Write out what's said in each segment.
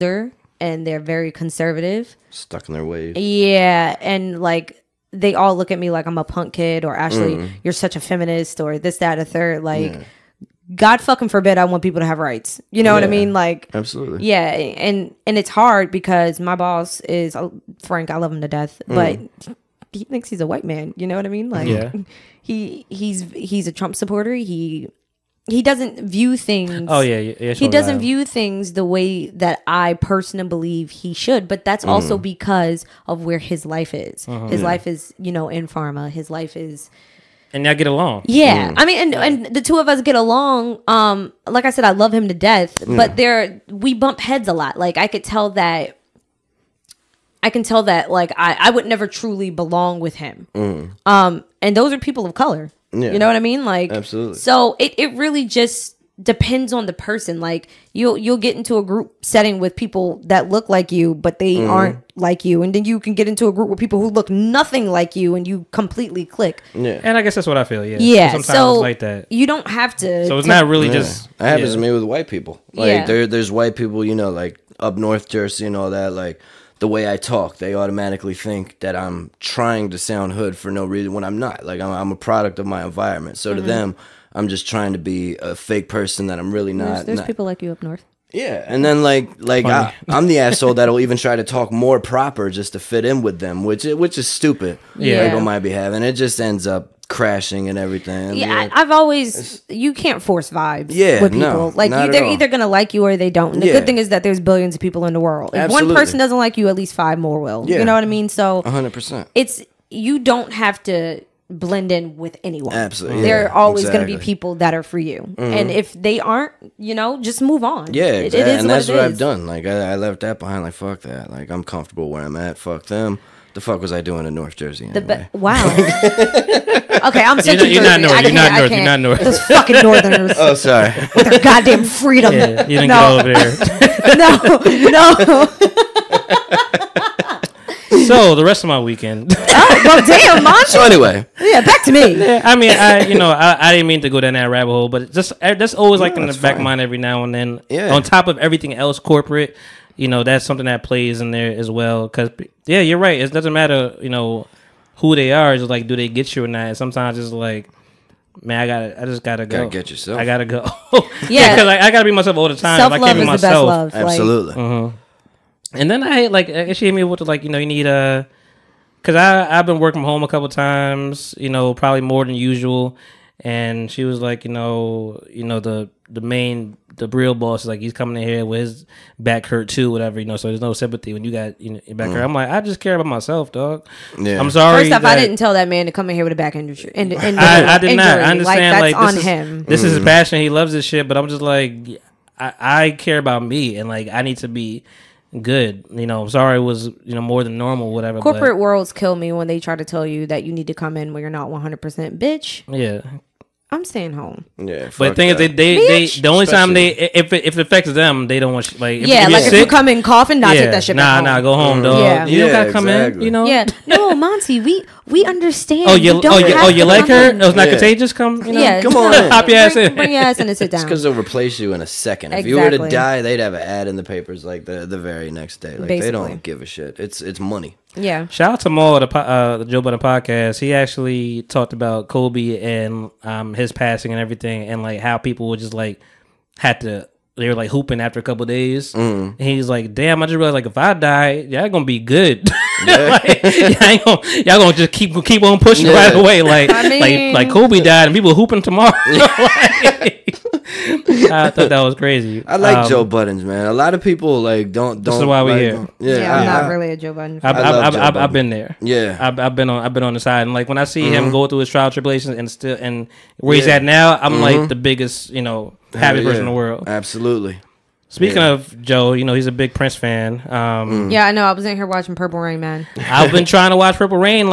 and they're very conservative, stuck in their ways. Yeah, and like they all look at me like I'm a punk kid, or Ashley, you're such a feminist, or this, that, a third. Like, God fucking forbid I want people to have rights. You know what I mean? Like, absolutely. Yeah, and it's hard because my boss is Frank. I love him to death, but he thinks he's a white man. You know what I mean? Like, he's a Trump supporter. He doesn't view things. Oh yeah. He doesn't view things the way that I personally believe he should. But that's also because of where his life is. His life is, in pharma. His life is. And y'all get along. Yeah, I mean, and the two of us get along. Like I said, I love him to death. But we bump heads a lot. Like I can tell that. Like I would never truly belong with him. And those are people of color. Yeah. You know what I mean? Like, absolutely. So it really just depends on the person. Like you'll get into a group setting with people that look like you, but they aren't like you, and then you can get into a group with people who look nothing like you, and you completely click. Yeah, and I guess that's what I feel. Yeah, yeah. Sometimes so it's like that. You don't have to. So it's not really just. It happens to me with white people. Like there's white people, like up North Jersey and all that, like. The way I talk, they automatically think that I'm trying to sound hood for no reason when I'm not. Like, I'm a product of my environment. So to them, I'm just trying to be a fake person that I'm really not. There's people like you up north. Yeah, and then like I'm the asshole that'll even try to talk more proper just to fit in with them, which is stupid. Yeah, like on my behalf, and it just ends up crashing and everything. Yeah, I've always you can't force vibes with people. No, like they're either gonna like you or they don't. And the good thing is that there's billions of people in the world. If one person doesn't like you, at least 5 more will. You know what I mean? So 100%. It's you don't have to blend in with anyone. Absolutely. There are always going to be people that are for you. And if they aren't, just move on. Yeah, exactly. It is and that's what is. I've done. Like I left that behind. Like fuck that. Like I'm comfortable where I'm at. Fuck them. The fuck was I doing in North Jersey anyway? Wow. Okay, I'm Central Jersey. You're not North. You're not North. Those fucking Northerners. Oh, sorry. With their goddamn freedom. Yeah, you didn't go over there. No. So the rest of my weekend. Well, damn, man. So anyway, yeah, back to me. Yeah, I mean, I didn't mean to go down that rabbit hole, but that's always like in the back of mind every now and then. Yeah. On top of everything else, corporate, that's something that plays in there as well. Because you're right. It doesn't matter, who they are. It's like, do they get you or not? And sometimes it's like, man, I just gotta go. Gotta get yourself. I gotta go. Yeah, because I gotta be myself all the time. Self-love I can't be is myself. the best love. Absolutely. And then she hit me with you need because I've been working from home a couple times, probably more than usual, and she was like, the real boss is like, he's coming in here with his back hurt too, whatever, so there's no sympathy when you got your back hurt. I'm like, I just care about myself, dog. Yeah. I'm sorry. First off, I didn't tell that man to come in here with a back injury. I did not. I understand. That's on this him. This is his passion. He loves this shit, but I'm just like, I care about me, and like I need to be good. I'm sorry it was more than normal, whatever. Corporate worlds kill me when they try to tell you that you need to come in when you're not 100%. Bitch. Yeah. I'm staying home. Yeah, but the thing is, they the only time if it affects them, they don't want if if you come in coughing, take that shit back home. Go home, dog. Yeah. You don't gotta come in, Yeah, no, Monty, we understand. You like her? No, it's not contagious. Come on, hop your ass in. Bring your ass in and sit down. It's because they'll replace you in a second. If you were to die, they'd have an ad in the papers like the very next day. Like they don't give a shit. It's money. Yeah. Shout out to Maul, the Joe Budden podcast. He actually talked about Kobe and his passing and everything, and like how people would just like they were like hooping after a couple of days. And he's like, damn, I just realized like if I die, y'all gonna be good. Yeah. Y'all gonna just keep on pushing right away. Like like Kobe died and people hooping tomorrow. I thought that was crazy. I like Joe Buttons, man. A lot of people like don't. This is why we're here. Yeah, I'm not really a Joe Budden. I've been there. Yeah, I've been on the side, and like when I see him go through his trial tribulations and where he's at now, I'm like the biggest happy person in the world. Absolutely. Speaking of Joe, he's a big Prince fan. Yeah, I know. I was in here watching Purple Rain, man. I've been trying to watch Purple Rain.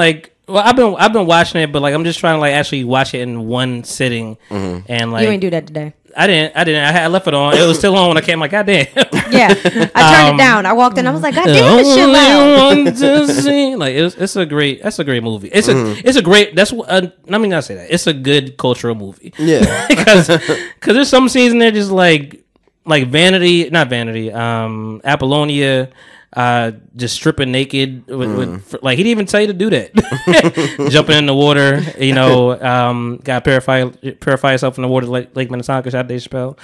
I've been watching it, but like I'm just trying to like actually watch it in one sitting. And like you ain't do that today. I didn't. I left it on. It was still on when I came. Like, goddamn. Yeah, I turned it down. I walked in. I was like, goddamn, this shit loud. Like that's a great movie. It's a great. That's let me not say that. It's a good cultural movie. Yeah, because there's some scenes in there just like like not Vanity, Apollonia, just stripping naked with like he didn't even tell you to do that. Jumping in the water, got purify yourself in the water like Lake Minnetonka. Shout out Dave Chappelle.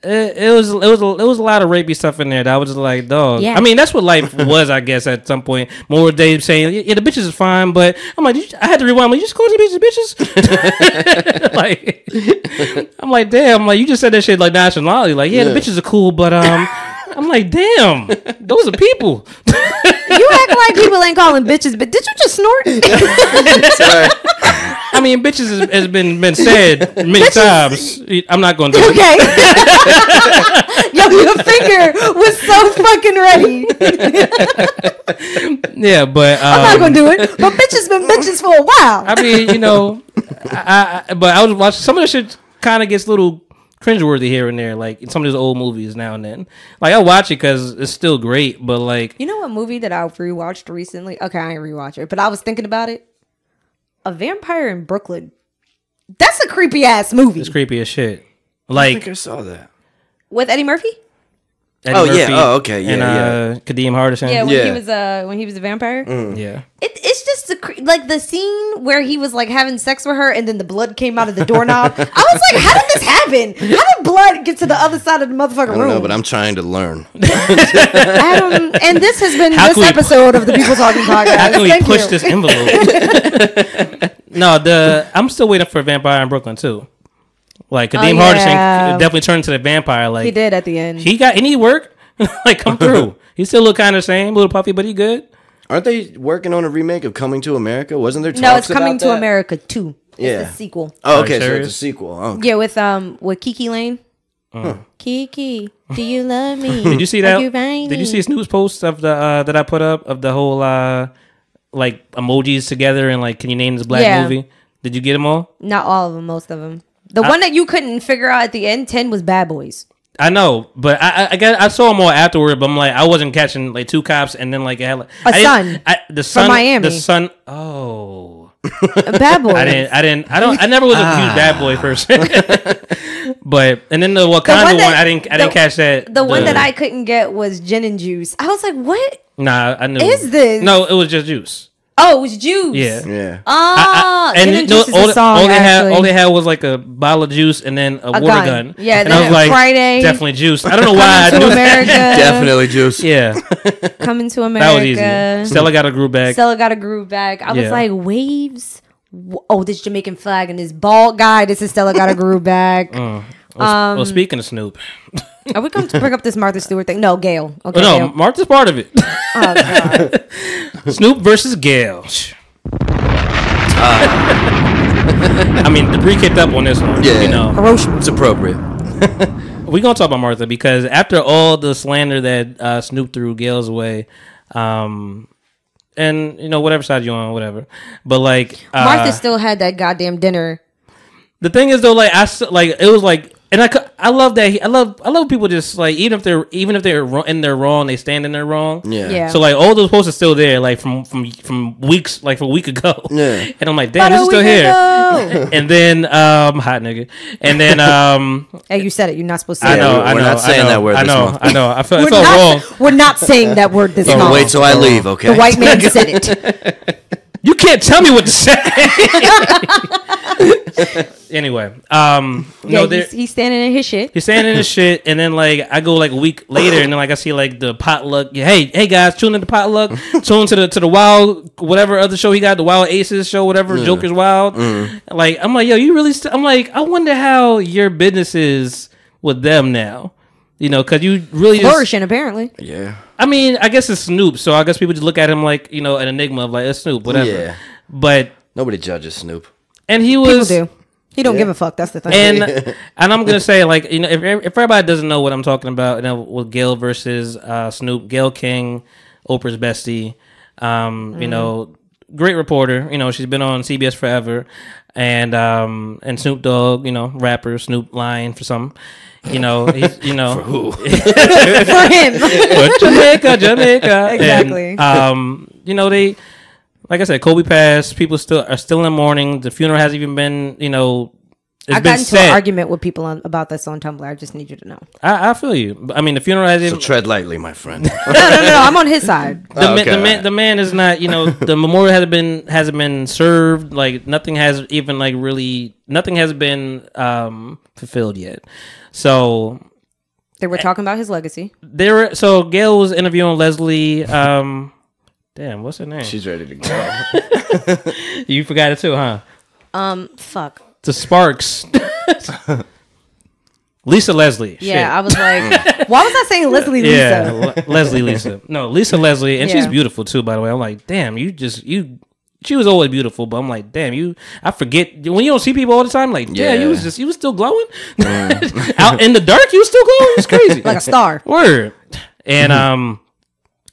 It was a lot of rapey stuff in there that I was just like, dog. Yeah. I mean, that's what life was, I guess, at some point. More Dave saying, yeah, the bitches is fine, but I'm like, I had to rewind. I'm like, you just call the bitches? Like, I'm like, damn. I'm like, you just said that shit like nationality. Like, yeah, the bitches are cool, but I'm like, damn, those are people. You act like people ain't calling bitches, but did you just snort? Sorry. I mean, bitches has been said many times. I'm not going to do it. Okay. Yo, your finger was so fucking ready. Yeah, but I'm not going to do it. But bitches been bitches for a while. I mean, but I was watching some of the shit. Kind of gets a little cringeworthy here and there, like in some of these old movies now and then. Like I watch it because it's still great, but like, you know what movie that I rewatched recently? Okay, I ain't rewatch it, but I was thinking about it. A Vampire in Brooklyn. That's a creepy ass movie. It's creepy as shit. Like I think I saw that with Eddie Murphy. Murphy yeah. Oh, okay. Yeah, and Kadeem Hardison. Yeah, when he was a vampire. Yeah. It's just like the scene where he was like having sex with her and then the blood came out of the doorknob. I was like, how did this happen? How did blood get to the other side of the motherfucking room? I don't know, but I'm trying to learn. Adam, and this has been this episode of the People Talking Podcast. How can we push this envelope? No, I'm still waiting for Vampire in Brooklyn too. Like Kadeem Hardison definitely turned into the vampire. Like he did at the end. He need work. Like come through. He still look kind of the same, a little puffy, but he good. Aren't they working on a remake of Coming to America? Wasn't there talks No, it's Coming to that? America 2. It's the sequel. Oh, okay, so it's a sequel. Oh, okay. Yeah, with Kiki Lane. Kiki, do you love me? Did you see that? Did you see Snoop's post of the that I put up of the whole like emojis together and like, can you name this black movie? Did you get them all? Not all of them, most of them. The one that you couldn't figure out at the end, 10 was Bad Boys. I know, but I saw them all afterward. But I'm like, I wasn't catching like two cops, and then like it had like, the son from Miami. The son. Oh, Bad Boys. I never was a huge Bad Boy person. But and then the Wakanda one, I didn't catch that. The one that I couldn't get was Gin and Juice. I was like, what? Nah, I knew. Is this? No, it was just Juice. Oh, it was Juice. Yeah. Oh, and Juice is a song, all they had was like a bottle of juice and then a water gun. Yeah, and I was like, Friday, definitely Juice. I don't know why I knew America. Definitely Juice. Yeah. Coming to America. That was easy. Stella got a groove bag. I was like, waves. Oh, this Jamaican flag and this bald guy. This is Stella got a groove bag. Well, speaking of Snoop. Are we going to bring up this Martha Stewart thing? No, Gayle. Okay, no, Gayle. Martha's part of it. Oh, God. Snoop versus Gayle. I mean, Debris kicked up on this one. Yeah, Hiroshima. It's appropriate. We're going to talk about Martha because after all the slander that Snoop threw Gayle's way, and whatever side you're on, whatever. But like Martha still had that goddamn dinner. The thing is though, like it was like, and I love that I love people just like even if they're in their wrong, they stand in their wrong. Yeah. So like all those posts are still there, like from weeks, like from a week ago. Yeah. And I'm like, damn, this is still here. And then hot nigga. And then hey, you said it. You're not supposed to say I know. We're not saying that word. I know. I felt wrong. We're not saying that word this month. Wait till I leave, okay? The white man said it. You can't tell me what to say. Anyway, he's standing in his shit. He's standing in his shit, and then like I go like a week later, and then like I see like the potluck. Hey guys, tune in to potluck. Tune to the Wild whatever other show he got, the Wild Aces show, whatever. Joker's Wild. Like I'm like, yo, you really? I'm like, I wonder how your business is with them now. Because you really flourishing apparently. Yeah. I mean, I guess it's Snoop, so I guess people just look at him like an enigma of like it's Snoop, whatever. Yeah. But nobody judges Snoop. And he was. People do. He don't give a fuck. That's the thing. And I'm gonna say like if everybody doesn't know what I'm talking about, with Gayle versus Snoop, Gayle King, Oprah's bestie, great reporter. She's been on CBS forever, and Snoop Dogg, rapper Snoop lying for some. He's, for who? For him. For Jamaica. Exactly. And, they, like I said, Kobe passed. People are still in mourning. The funeral hasn't even been, I got into an argument with people about this on Tumblr. I just need you to know. I feel you. I mean, the funeral has so tread lightly, my friend. No. I'm on his side. The man is not. The memorial hasn't been served. Like nothing has even nothing has been fulfilled yet. So they were talking about his legacy. So Gayle was interviewing Leslie. Damn, what's her name? She's ready to go. You forgot it too, huh? Fuck. The Sparks. Lisa Leslie. Yeah, shit. I was like, why was I saying Leslie Lisa? Yeah, Leslie Lisa. No, Lisa Leslie, and she's beautiful too. By the way, I'm like, damn, She was always beautiful, but I'm like, damn, I forget when you don't see people all the time. Like, yeah, you was still glowing out in the dark. You was still glowing. It's crazy, like a star. Word. And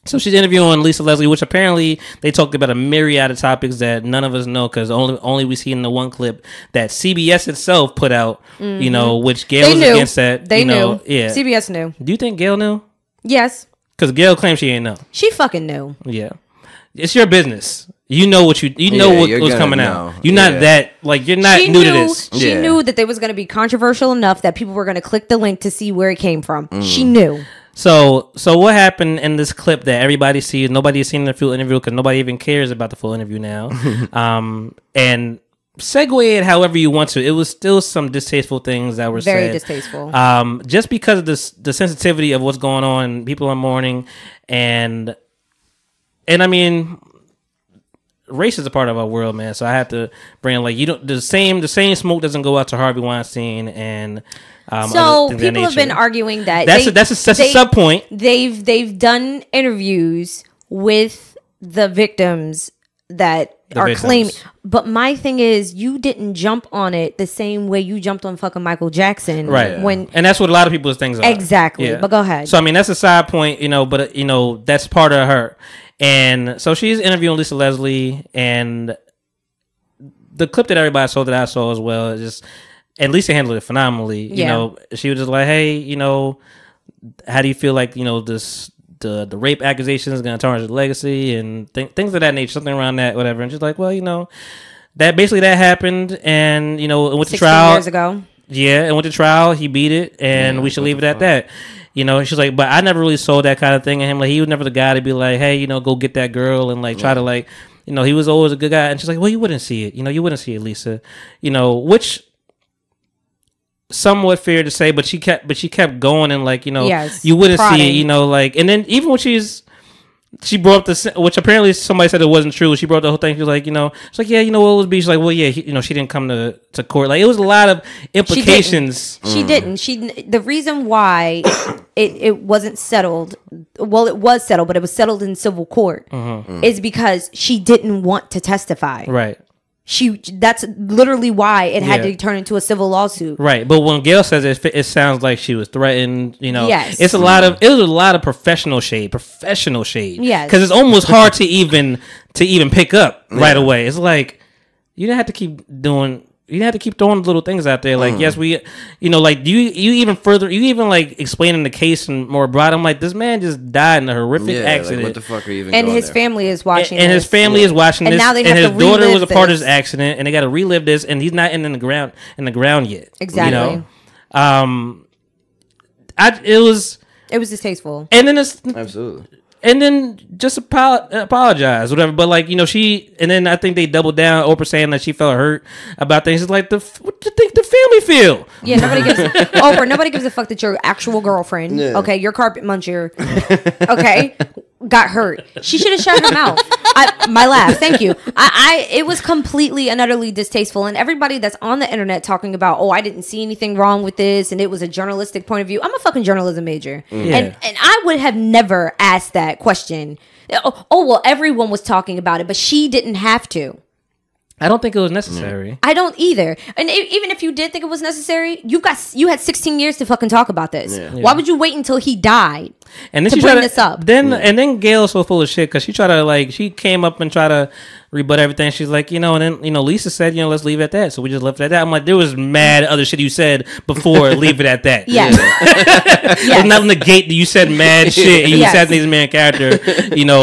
so she's interviewing Lisa Leslie, which apparently they talked about a myriad of topics that none of us know because only we see in the one clip that CBS itself put out. Mm-hmm. Which Gayle was against that. They knew. Yeah, CBS knew. Do you think Gayle knew? Yes. Because Gayle claims she ain't know. She fucking knew. Yeah, it's your business. You know what what was coming out. You're not that you're not new to this. She knew that there was going to be controversial enough that people were going to click the link to see where it came from. She knew. So what happened in this clip that everybody sees? Nobody has seen the full interview because nobody even cares about the full interview now. And segue it however you want to. It was still some distasteful things that were very said. Distasteful. Just because of the sensitivity of what's going on, people are mourning, and I mean, race is a part of our world, man. So I have to bring the same smoke doesn't go out to Harvey Weinstein and. So people have been arguing that that's a sub point. They've done interviews with the victims that are claiming. But my thing is, you didn't jump on it the same way you jumped on fucking Michael Jackson, right? And that's what a lot of people's things are. Exactly. Yeah. But go ahead. So I mean, that's a side point, but that's part of her. And so she's interviewing Lisa Leslie, and the clip that everybody saw that I saw as well is just. And Lisa handled it phenomenally. She was just like, "Hey, how do you feel like the rape accusation is going to tarnish the legacy and things of that nature, something around that, whatever." And she's like, "Well, that happened, and it went to trial 16 years ago. Yeah, it went to trial. He beat it, and we should leave it at that." She's like, "But I never really sold that kind of thing." And him, like, he was never the guy to be like, "Hey, go get that girl," and try to he was always a good guy. And she's like, "Well, you wouldn't see it. You wouldn't see it, Lisa." Which. Somewhat fair to say, but she kept going and yes, you wouldn't see it, and then even when she brought up which apparently somebody said it wasn't true. She brought the whole thing. She was like, she's like, yeah, what it would be. She's like, well, yeah, she didn't come to court. Like it was a lot of implications. She didn't. The reason why it wasn't settled. Well, it was settled, but it was settled in civil court. Is because she didn't want to testify. Right. That's literally why it had to turn into a civil lawsuit. Right. But when Gayle says it sounds like she was threatened, Yes. It was a lot of professional shade. Yes. Because it's almost hard to even pick up right away. It's like you didn't have to keep throwing little things out there. Like, yes, we, you even explaining the case and more broad. I'm like, this man just died in a horrific accident. What the fuck are you even and going his there? family is watching and his family is watching and this. Now they have and his to daughter was a part this. of this accident, and they got to relive this, and he's not in the ground yet. Exactly. It was distasteful. And then it's absolutely. And then just apologize, whatever. But and then I think they doubled down. Oprah saying that she felt hurt about things. It's like, what do you think the family feel? Yeah, nobody gives a fuck that your actual girlfriend, okay, your carpet muncher, okay, got hurt. She should have shut her mouth. My laugh, thank you. It was completely and utterly distasteful. And everybody that's on the internet talking about, I didn't see anything wrong with this, and it was a journalistic point of view. I'm a fucking journalism major, and I would have never asked that question. Well, everyone was talking about it, but she didn't have to. I don't think it was necessary. I don't either. And even if you did think it was necessary, you had 16 years to fucking talk about this. Yeah. Why would you wait until he died and then to bring this up? And then Gayle's so full of shit because she tried to she came up and tried to rebut everything. She's like, and then Lisa said, let's leave it at that. So we just left it at that. I'm like, there was mad other shit you said before. Leave it at that. Yes. It's not negate that you said mad shit and you assassinated this man character.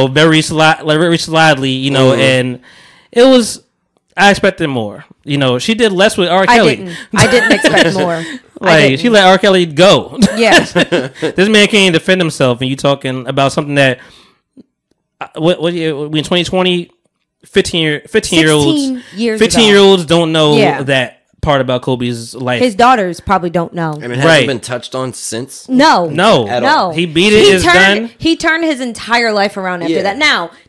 Very slyly. And it was. I expected more. You know, she did less with R. Kelly. I didn't expect more. Like, she let R. Kelly go. Yeah. This man can't even defend himself, and you talking about something that what in 2020, 15-year-olds don't know that part about Kobe's life. His daughters probably don't know. And it hasn't been touched on since? No. At all. He beat it, it's done. He turned his entire life around after that.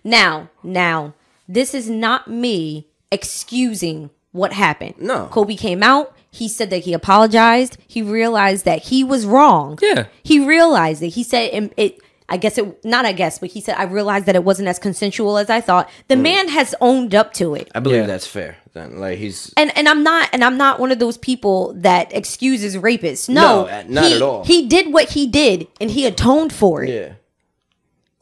Now, this is not me excusing what happened. No. Kobe came out. He said that he apologized. He realized that he was wrong. Yeah. He realized it. He said but he said, I realized that it wasn't as consensual as I thought. The man has owned up to it. I believe that's fair. Then, like, he's and I'm not one of those people that excuses rapists. No, not at all. He did what he did, and he atoned for it. Yeah.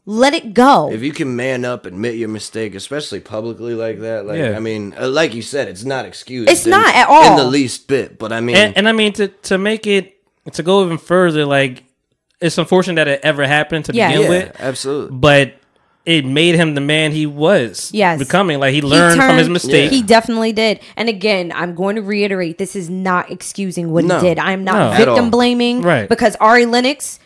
Let it go. If you can man up, admit your mistake, especially publicly like that, I mean, like you said, it's not excused. It's not at all. In the least bit, but I mean... And I mean, to make it, to go even further, like, it's unfortunate that it ever happened to begin with. Absolutely. But it made him the man he was becoming. Like, he learned from his mistake. He definitely did. And again, I'm going to reiterate, this is not excusing what he did. I'm not victim blaming. Right. Because Ari Lennox...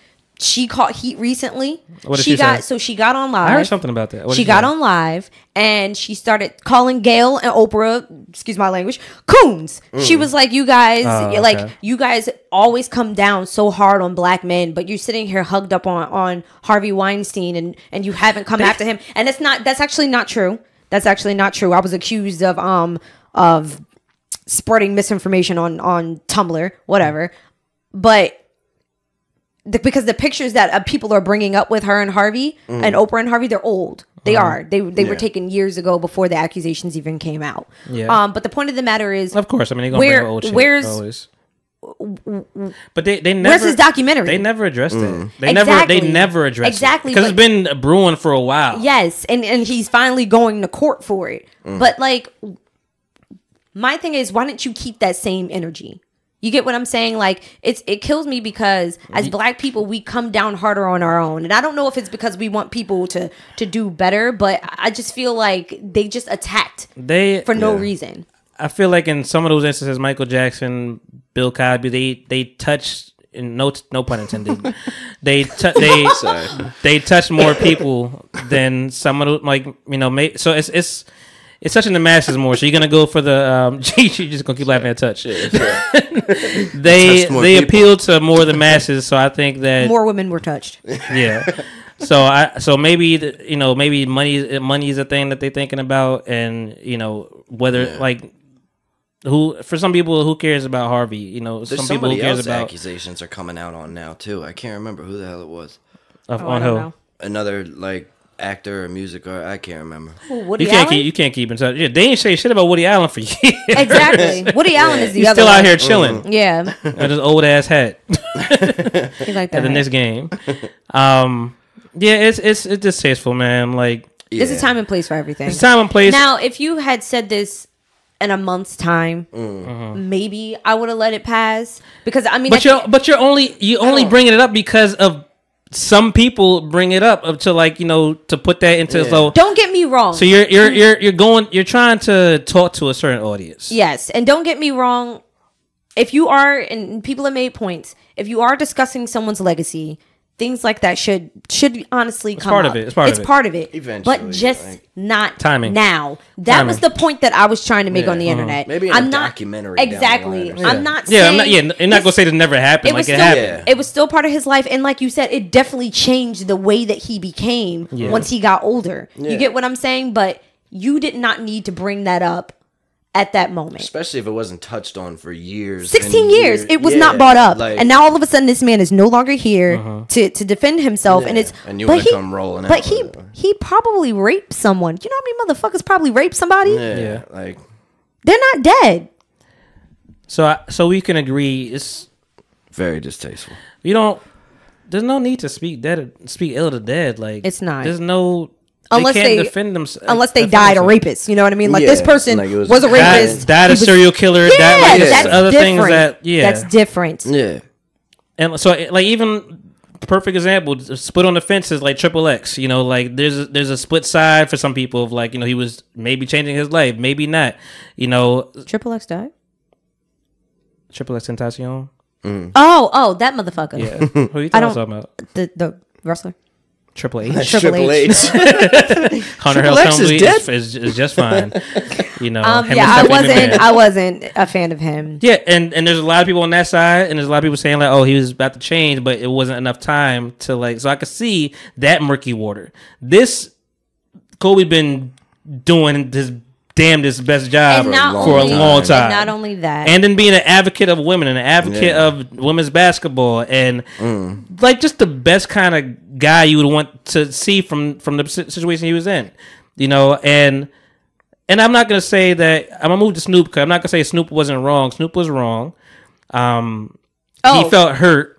She caught heat recently. What did she say? So she got on live. I heard something about that. She got on live and she started calling Gayle and Oprah, excuse my language, coons. She was like, you guys, you guys always come down so hard on black men, but you're sitting here hugged up on Harvey Weinstein and you haven't come after him. And that's actually not true. That's actually not true. I was accused of spreading misinformation on Tumblr, whatever. But because the pictures that people are bringing up with her and Harvey and Oprah and Harvey, they're old. They are. They were taken years ago before the accusations even came out. Yeah. But the point of the matter is, of course, I mean, they're gonna bring old shit always. But they never. Where's his documentary? They never addressed it. They never addressed it because it's been brewing for a while. Yes, and he's finally going to court for it. But like, my thing is, why didn't you keep that same energy? You get what I'm saying? Like, it kills me because as black people, we come down harder on our own. And I don't know if it's because we want people to do better, but I just feel like they just attacked for no reason. I feel like in some of those instances, Michael Jackson, Bill Cosby, they touched, and no pun intended, they touched more people than some of those, like, you know, so it's touching the masses more. So you're gonna go for the you're just gonna keep laughing at touch. They appealed to more of the masses. So I think that more women were touched. Yeah. So maybe maybe money is a thing that they're thinking about, and you know whether like for some people who cares about Harvey. You know, there's some people who cares about accusations are coming out on now too. I can't remember who the hell it was. On who? Another like actor or music artist, I can't remember. Woody Allen? You can't keep in touch. Yeah, they ain't say shit about Woody Allen for years. Exactly. Woody Allen is the other still one. out here chilling. Yeah. With his old ass hat. He like that at the next game. Yeah, it's distasteful, man. Like, there's a time and place for everything. There's a time and place. Now, if you had said this in a month's time, maybe I would have let it pass, because I mean, but you're only bringing it up because of some people bring it up to, like, you know, to put that into so. Don't get me wrong. So you're trying to talk to a certain audience. Yes, and don't get me wrong. If you are, and people have made points, if you are discussing someone's legacy, things like that should honestly come up. It's part of it. Eventually, but just not timing now. That was the point that I was trying to make on the internet. Maybe in a documentary. Exactly. I'm not saying. I'm not gonna say it never happened. It happened. It was still part of his life, and like you said, it definitely changed the way that he became once he got older. You get what I'm saying? But you did not need to bring that up at that moment, especially if it wasn't touched on for years. 16 years it was not brought up, and now all of a sudden this man is no longer here to defend himself, and you want to come rolling but he probably raped someone. You know how many motherfuckers probably raped somebody? Like, they're not dead. So we can agree it's very distasteful. There's no need to speak ill of the dead. Like, it's not. There's no. Unless they can't defend themselves. Unless they died a rapist. You know what I mean? Like, this person was a rapist. Died a serial killer. That's other different. things that, That's different. Yeah. And so, like, even perfect example. Split on the fence is like Triple X. You know, like there's a split side for some people of like, you know, he was maybe changing his life, maybe not. You know, Triple X died. Triple X Tentacion. Oh, that motherfucker. Yeah, who you talking about? The wrestler. Triple H. Triple H. Hunter Triple X Helmsley is is just fine. You know, I wasn't a fan of him. Yeah, and there's a lot of people on that side, and there's a lot of people saying like, oh, he was about to change, but it wasn't enough time to like. So I could see that murky water. This Kobe been doing his damnedest best job for a long time. And not only that, and then being an advocate of women and an advocate of women's basketball, and like just the best kind of guy you would want to see from the situation he was in, you know. And I'm not gonna say that I'm gonna move to Snoop because I'm not gonna say Snoop wasn't wrong. Snoop was wrong. He felt hurt.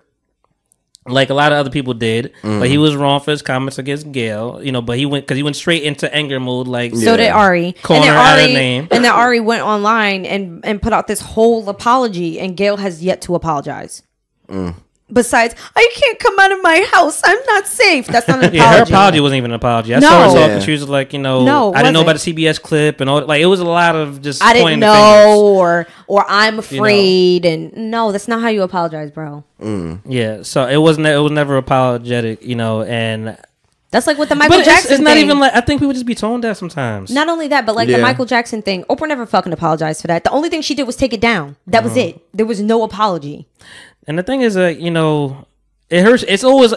Like a lot of other people did, but he was wrong for his comments against Gayle, you know. But he went straight into anger mode, like so did Ari. Calling her out of name, and then Ari went online and put out this whole apology, and Gayle has yet to apologize. Besides, I can't come out of my house. I'm not safe. That's not an apology. Yeah, her apology wasn't even an apology. I saw her talking. She was like, you know, I didn't know about the CBS clip and all. Like it was a lot of just. I didn't know, or I'm afraid, and no, that's not how you apologize, bro. Yeah, so it was never apologetic, you know, and that's like with the Michael Jackson. It's not even like I think people just be tone deaf sometimes. Not only that, but like the Michael Jackson thing, Oprah never fucking apologized for that. The only thing she did was take it down. That was it. There was no apology. And the thing is, you know, it hurts. It's always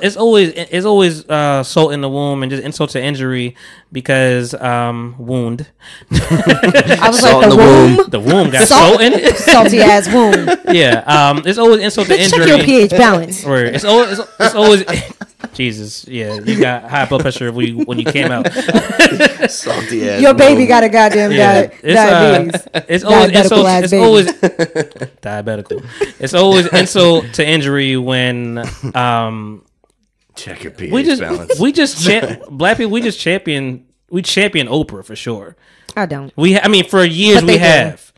salt in the womb and just insult to injury because wound. I was salt like the womb. The womb got salt in it. Salty ass womb. Yeah. It's always insult to injury. Check your pH balance. Where it's always. Jesus, yeah, you got high blood pressure when you came out. Salty ass. Your baby got a goddamn diabetes. It's always diabetical. It's always insult to injury when check your pH balance. Black people. We champion Oprah for sure. I don't. For years we have.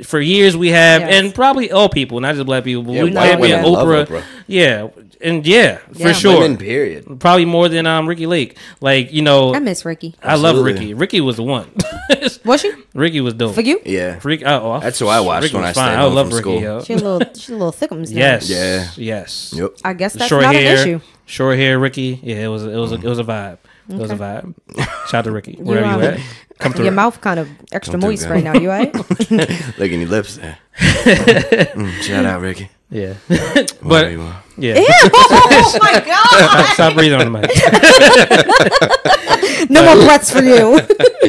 For years we have, and probably all people, not just black people. But we champion Oprah. Yeah. And for sure. Women, period. Probably more than Ricky Lake. Like, you know. I miss Ricky. I love Ricky. Ricky was the one. Was she? Ricky was dope. For you? Yeah. That's who I watched Ricky when I stayed home from school. Ricky, yo. She's a little thickums now. Yes. Yeah. Yes. Yep. I guess that's not an issue. Short hair, Ricky. Yeah, it was a vibe. It was a vibe. Shout out to Ricky. Wherever you at. Come through. Your mouth kind of extra moist right now. You alright? Look in your lips there. Shout out, Ricky. Yeah. But yeah. Ew, oh my god. Stop breathing on the mic. No more breaths for you.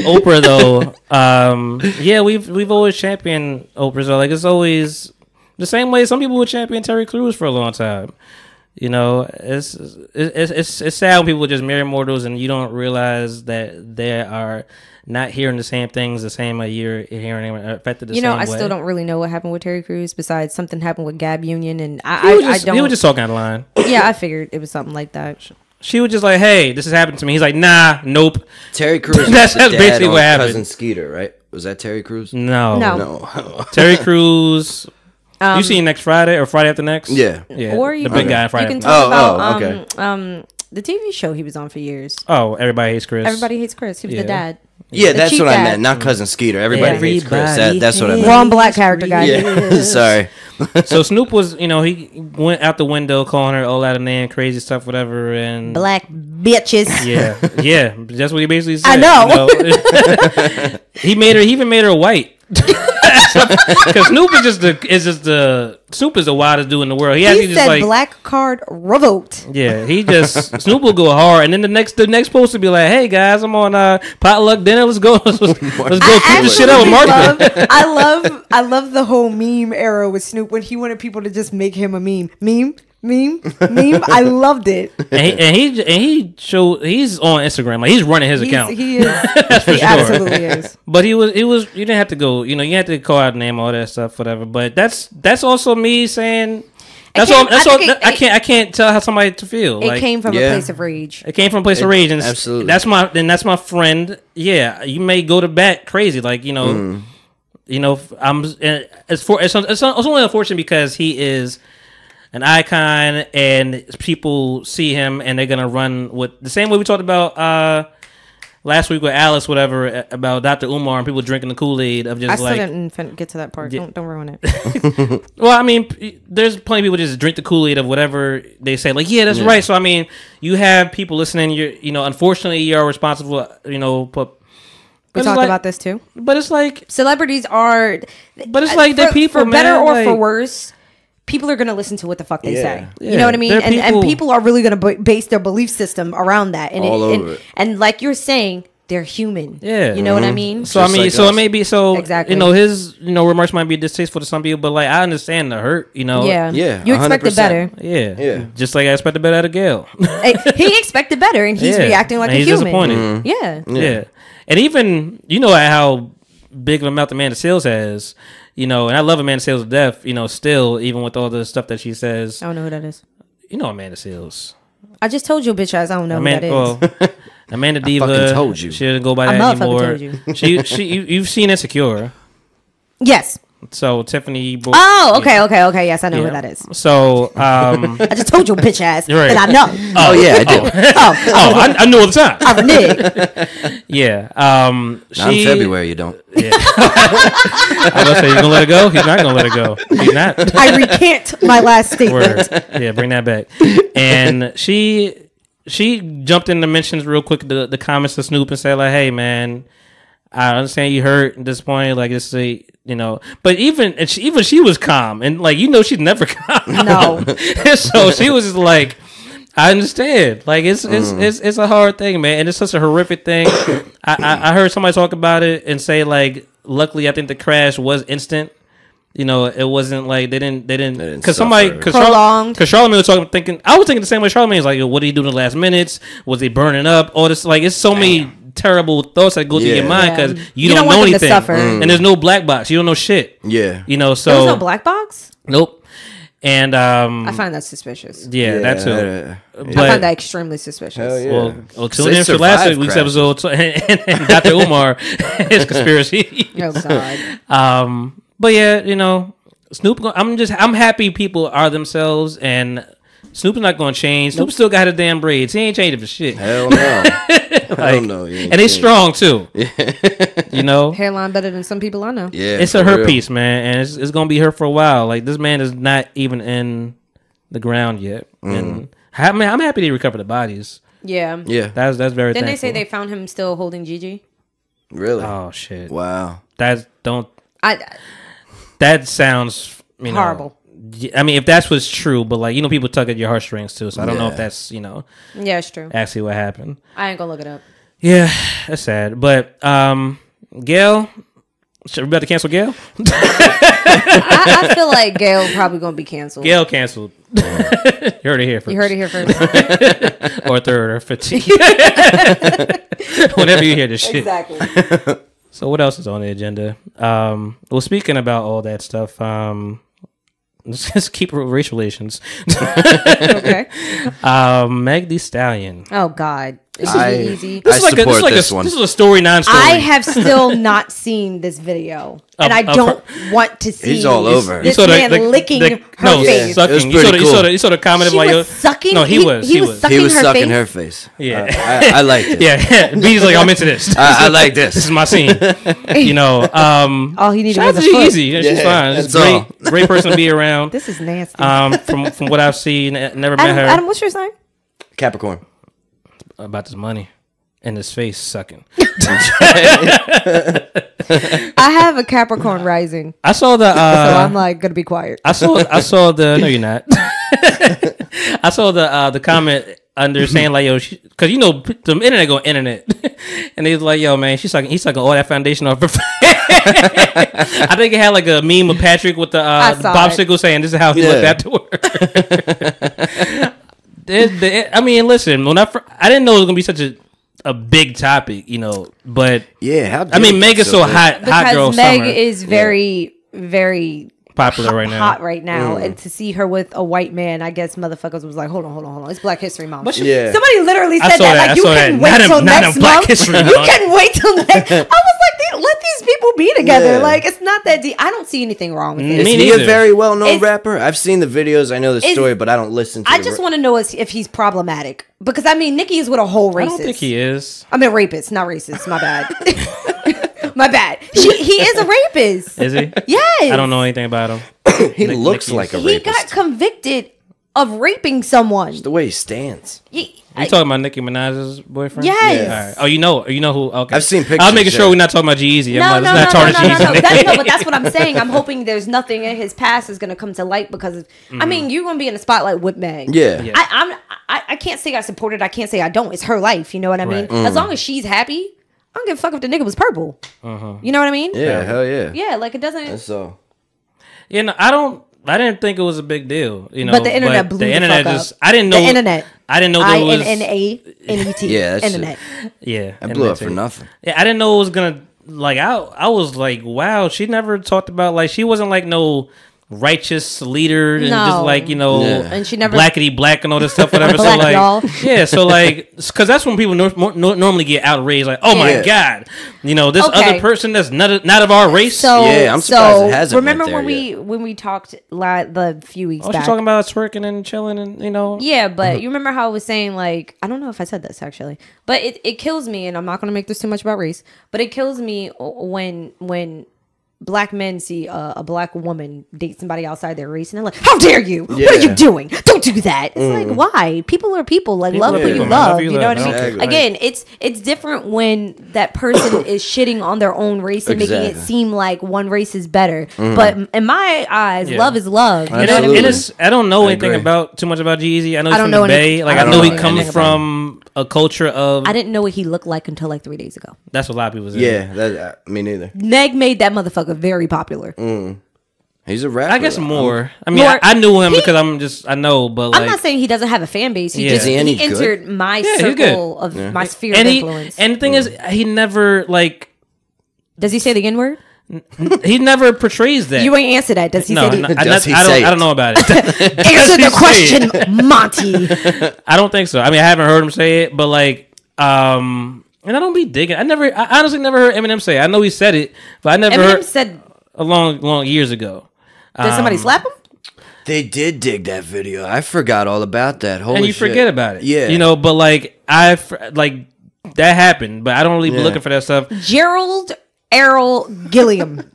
Oprah though, we've always championed Oprah. So like it's always the same way some people would champion Terry Crews for a long time. You know, it's sad when people just mere mortals and you don't realize that they are not hearing the same things the same way you're hearing affected the same way. You know, I still don't really know what happened with Terry Crews besides something happened with Gab Union, and he was just talking out of line. Yeah, I figured it was something like that. She was just like, "Hey, this has happened to me." He's like, "Nah, nope." Terry Crews. That's basically what happened. Cousin Skeeter, right? Was that Terry Crews? No. Terry Crews. You see next Friday or Friday after next? Yeah. Or you the big guy Friday. You can talk about the TV show he was on for years. Oh, Everybody Hates Chris. Everybody Hates Chris. He was the dad. Yeah, that's what I meant. Not Cousin Skeeter. Everybody hates Chris. That's what I meant. Wrong black character guy. Yeah. Sorry. So Snoop was, he went out the window calling her all out of name, crazy stuff, whatever, and black bitches. Yeah. That's what he basically said. I know. He even made her white. Because Snoop Snoop is the wildest dude in the world. He said just like black card revoked. Yeah, Snoop will go hard, and then the next post will be like, "Hey guys, I'm on potluck dinner. Let's go keep the shit up with marketing." I love the whole meme era with Snoop when he wanted people to just make him a meme. I loved it. And he's on Instagram. Like he's running his account. He is. That's for sure. Absolutely is. But he was. You didn't have to go. You had to call out name, all that stuff, whatever. But that's also me saying. I can't tell how somebody to feel. It came from a place of rage. It came from a place of rage, and absolutely. That's my friend. Yeah, you may go to bat crazy, like it's only unfortunate because he is an icon, and people see him and they're gonna run with the same way we talked about last week with Alice, whatever, about Dr. Umar and people drinking the Kool-Aid of just I still didn't get to that part. Yeah. Don't ruin it. Well, I mean, there's plenty of people just drink the Kool-Aid of whatever they say. Like, yeah, that's right. So I mean, you have people listening. Unfortunately, you're responsible. We talked about this too. But it's like celebrities are. But it's like they're people, for better man, or like, for worse. People are going to listen to what the fuck they say. Yeah. You know what I mean? And people are really going to base their belief system around that. And all over it. And like you're saying, they're human. Yeah. You know what I mean? So I mean, like so us. it may be so. Exactly. His remarks might be distasteful to some people, but like I understand the hurt. Yeah. Yeah. You expected 100%. better. Yeah. Yeah. Just like I expected better out of Gayle. He expected better, and he's reacting like And a he's human. disappointed. Yeah. And even how big of a mouth Amanda Seales has. And I love Amanda Seales to death. Still, even with all the stuff that she says. I don't know who that is. Amanda Seales. I just told you, bitch ass. I don't know who that is. Well, Amanda Diva. fucking told you. She doesn't go by I that motherfucking anymore. told you. You've seen Insecure. Yes. So Tiffany. Oh, okay. Yes, I know who that is. So I just told you, bitch ass, Right. that I know. Oh yeah, I do. I knew all the time. I'm a nigga. Yeah. Not in February, you don't. Yeah. I was gonna say, you gonna let it go? He's not gonna let it go. He's not. I recant my last statement. Word. Yeah, bring that back. And she jumped in the mentions real quick, the comments to Snoop, and said like, "Hey man, I understand you hurt and disappointed. Like this, but even she was calm and like she's never calm. No. So she was just like, I understand. Like it's a hard thing, man, and it's such a horrific thing. I heard somebody talk about it and say like, luckily I think the crash was instant. It wasn't like they didn't because prolonged. Because Charlamagne was I was thinking the same way. Charlamagne was like, what did he do in the last minutes? Was he burning up? All this, like, it's so many terrible thoughts that go through your mind because you don't know anything, and there's no black box. You don't know shit. Yeah, So there's no black box. Nope. And I find that suspicious. Yeah, that too. I find that extremely suspicious. Hell yeah. Well, tune in for last week's episode and Dr. Umar, his conspiracy. Oh God. But yeah, Snoop. I'm happy people are themselves, and Snoop's not going to change. Snoop still got his damn braids. He ain't changing for shit. Hell no. Hell no. And they strong too. Hairline better than some people I know. Yeah, it's a hurt piece, man, and it's gonna be her for a while. Like this man is not even in the ground yet, and I'm happy they recovered the bodies. Yeah. Yeah. That's very. Didn't thankful. they say they found him still holding Gigi? Really? Oh shit. Wow. That sounds horrible. I mean, if that's what's true, but like people tug at your heartstrings too, so I don't know if that's Yeah, it's true. actually what happened. I ain't gonna look it up. Yeah, that's sad. But Gayle, we about to cancel Gayle? I feel like Gayle probably gonna be canceled. Gayle canceled. You heard it here first. You heard it here first. Or third or 15. Whenever you hear this shit. Exactly. So what else is on the agenda? Well, speaking about all that stuff, let's just keep race relations. Okay. Meg Thee Stallion. Oh God. This is easy. This is a story, non-story. I have still not seen this video, and I don't want to see. He's all over. This man licking her face. Sucking. It was pretty cool. You saw the comment She about was sucking. No, he was sucking her face. Yeah, I liked it. Yeah, B's like, I'm into this. I like this. This is my scene. All he needed shout was out a to foot. Easy. Yeah, she's fine. She's that's great person to be around. This is nasty. From what I've seen, never met her. Adam, what's your sign? Capricorn. About this money and his face sucking. I have a Capricorn rising. I saw the. So I'm like gonna be quiet. I saw the. No, you're not. I saw the comment under saying like, yo, because the internet go internet, and they was like, yo, man, he's sucking all that foundation off her face. I think it had like a meme of Patrick with the popsicle saying this is how he looked afterward. I mean, listen, when I didn't know it was gonna be such a big topic, but yeah, I mean, Meg is so hot girl because Meg summer. is very, very popular right now. Hot right now, and to see her with a white man, I guess motherfuckers was like, hold on, it's Black History Month. But somebody literally said that. Like, you can wait till next month. You can wait till next. I was like, let these these people be together? Like, it's not that deep. I don't see anything wrong with it. Is he a very well-known rapper? I've seen the videos. I know the story, but I don't listen to it. I just want to know if he's problematic. Because, I mean, Nicki is with a whole racist. I don't think he is. I mean, rapist, not racist. My bad. My bad. He is a rapist. Is he? Yes. I don't know anything about him. He looks like a rapist. He got convicted of raping someone. Just the way he stands. You talking about Nicki Minaj's boyfriend? Yes. All right. Oh, you know who? Okay. I've seen pictures. I was making sure we're not talking about G-Eazy. No. But that's what I'm saying. I'm hoping there's nothing in his past is going to come to light because I mean, you're going to be in the spotlight with Meg. Yeah. I can't say I support it. I can't say I don't. It's her life. You know what I mean? As long as she's happy, I don't give a fuck if the nigga was purple. You know what I mean? Yeah. Hell yeah. Yeah. Like it doesn't. That's so. You know, I didn't think it was a big deal, you know. But the internet blew the fuck up. I didn't know. The internet. I didn't know there was INNANET. Yeah, that's internet. Yeah, I blew up for nothing. Yeah, I didn't know it was gonna like. I was like, wow, she never talked about like she wasn't like no righteous leader and just like and she never blackity black and all this stuff, whatever. So like, yeah, so like, because that's when people normally get outraged, like, oh my god, this other person that's not of our race. So yeah, I'm surprised it hasn't. Remember when we talked the few weeks back? She's talking about twerking and chilling and Yeah, but you remember how I was saying like I don't know if I said this actually, but it kills me, and I'm not going to make this too much about race, but it kills me when black men see a black woman date somebody outside their race and they're like, how dare you? Yeah. What are you doing? Don't do that. It's like, why? People are people. Like, love who you love. You know what I mean? Exactly. Again, it's different when that person is shitting on their own race and making it seem like one race is better. But in my eyes, love is love. You know what I mean? I don't know anything too much about G-Eazy. I know he's from the Bay. Like, I know he comes from a culture of... I didn't know what he looked like until like 3 days ago. That's what a lot of people say. Yeah, me neither. Meg made that motherfucker very popular. He's a rapper. I guess more. I mean, I knew him because I know, but like, I'm not saying he doesn't have a fan base. He just he entered my circle of my sphere of influence. And the thing is, he never like... Does he say the N-word? He never portrays that. You ain't answer that. Does he say it? I don't know about it. Answer the question, Monty. I don't think so. I mean, I haven't heard him say it, but like, and I don't be digging. I honestly never heard Eminem say it. I know he said it, but I never heard said a long years ago. Did somebody slap him? They did dig that video. I forgot all about that. Holy and you shit. forget about it. Yeah. But like, that happened, but I don't really be looking for that stuff. Gerald Errol Gilliam.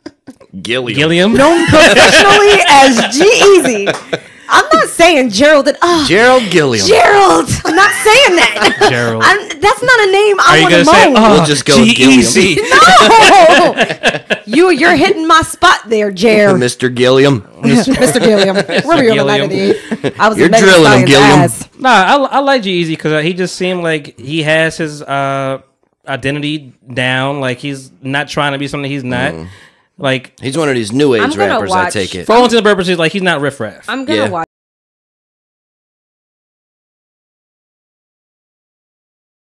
Gilliam? Known professionally as G-Eazy. I'm not saying Gerald. Gerald Gilliam. Gerald. I'm not saying that. Gerald. That's not a name I want to moan. We'll just go with Gilliam. No. You're hitting my spot there, Jared. Mr. Gilliam. Mr. Gilliam. Where were you on the night of the 8th? I was You're drilling him, Gilliam. Nah, I like G-Eazy because he just seemed like he has his identity down. Like he's not trying to be something he's not. Like he's one of these new age rappers. I take it for all intents and purposes. Like he's not riffraff. I'm gonna watch.